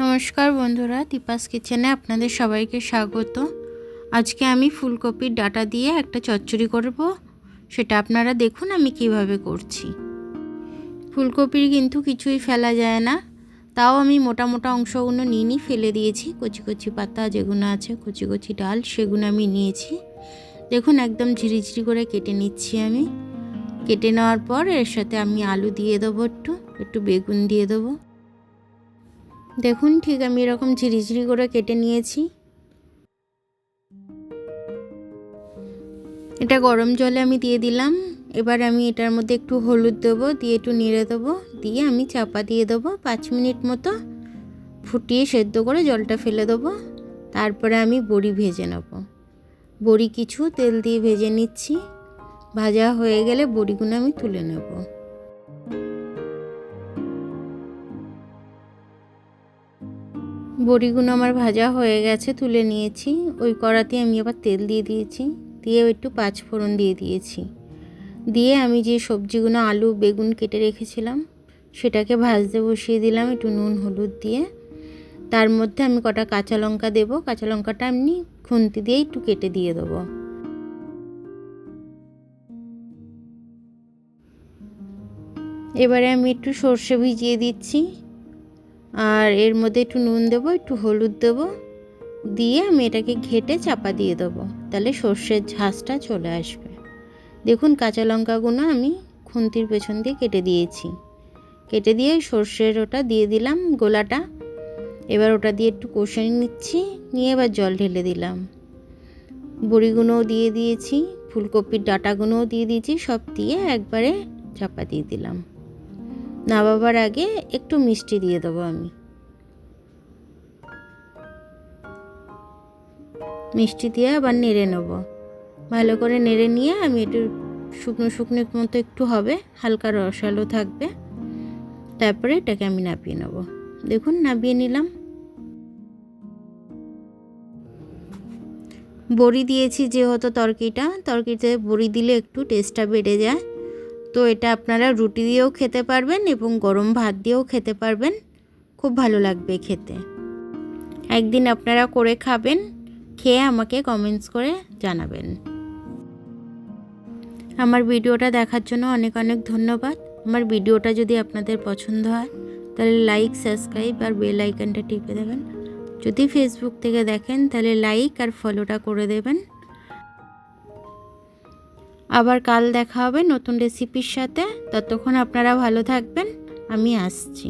নমস্কার বন্ধুরা, দীপাস কিচেনে আপনাদের সবাইকে স্বাগত। আজকে আমি ফুলকপির ডাঁটা দিয়ে একটা চচ্চড়ি করব, সেটা আপনারা দেখুন আমি কিভাবে করছি। ফুলকপির কিন্তু কিছুই ফেলা যায় না, তাও আমি মোটা মোটা অংশগুলো নিয়ে ফেলে দিয়েছি। কচি কচি পাতা যেগুলো আছে, কচি কচি ডাল, সেগুলো আমি নিয়েছি। দেখুন একদম ঝিরিঝিরি করে কেটে নিচ্ছি আমি। কেটে নেওয়ার পর এর সাথে আমি আলু দিয়ে দেবো, একটু বেগুন দিয়ে দেবো। দেখুন ঠিক আমি এরকম ঝিরিঝিরি করে কেটে নিয়েছি। এটা গরম জলে আমি দিয়ে দিলাম। এবার আমি এটার মধ্যে একটু হলুদ দেবো, দিয়ে একটু নেড়ে দেবো, দিয়ে আমি চাপা দিয়ে দেবো। 5 মিনিট মতো ফুটিয়ে সেদ্ধ করে জলটা ফেলে দেবো। তারপরে আমি বড়ি ভেজে নেব। বড়ি কিছু তেল দিয়ে ভেজে নিচ্ছি। ভাজা হয়ে গেলে বড়িগুলো আমি তুলে নেব। বড়িগুলো আমার ভাজা হয়ে গেছে, তুলে নিয়েছি। ওই কড়াতে আমি আবার তেল দিয়ে দিয়েছি, দিয়ে একটু 5 ফোড়ন দিয়ে দিয়েছি। দিয়ে আমি যে সবজিগুলো আলু বেগুন কেটে রেখেছিলাম সেটাকে ভাজতে বসিয়ে দিলাম একটু নুন হলুদ দিয়ে। তার মধ্যে আমি কটা কাঁচা লঙ্কা দেবো। কাঁচা লঙ্কাটা এমনি খুন্তি দিয়ে একটু কেটে দিয়ে দেবো। এবারে আমি একটু সর্ষে ভিজিয়ে দিচ্ছি, আর এর মধ্যে একটু নুন দেবো, একটু হলুদ দেবো, দিয়ে আমি এটাকে ঘেটে চাপা দিয়ে দেবো। তাহলে সর্ষের ঝাঁজটা চলে আসবে। দেখুন কাঁচা লঙ্কাগুলো আমি খুন্তির পেছন দিয়ে কেটে দিয়েছি। কেটে দিয়ে সর্ষের ওটা দিয়ে দিলাম গোলাটা। এবার ওটা দিয়ে একটু কষে নিচ্ছি, নিয়ে এবার জল ঢেলে দিলাম। বড়িগুলোও দিয়ে দিয়েছি, ফুলকপির ডাঁটাগুলোও দিয়ে দিয়েছি, সব দিয়ে একবারে চাপা দিয়ে দিলাম। নামাবার আগে একটু মিষ্টি দিয়ে দেবো আমি। মিষ্টি দিয়ে আবার নেড়ে নেব। ভালো করে নেড়ে নিয়ে আমি একটু শুকনো শুকনো মতো একটু হবে, হালকা রসালো থাকবে। তারপরে এটাকে আমি নামিয়ে নেব। দেখুন নামিয়ে নিলাম। বড়ি দিয়েছি যেহেতু তরকারিতে বড়ি দিলে একটু টেস্টটা বেড়ে যায়। তো এটা আপনারা রুটি দিয়েও খেতে পারবেন এবং গরম ভাত দিয়েও খেতে পারবেন, খুব ভালো লাগবে খেতে। একদিন আপনারা করে খাবেন, খেয়ে আমাকে কমেন্টস করে জানাবেন। আমার ভিডিওটা দেখার জন্য অনেক অনেক ধন্যবাদ। আমার ভিডিওটা যদি আপনাদের পছন্দ হয় তাহলে লাইক, সাবস্ক্রাইব আর বেল আইকনটা টিপে দেবেন। যদি ফেসবুক থেকে দেখেন তাহলে লাইক আর ফলোটা করে দেবেন। আবার কাল দেখা হবে নতুন রেসিপির সাথে। ততক্ষণ আপনারা ভালো থাকবেন, আমি আসছি।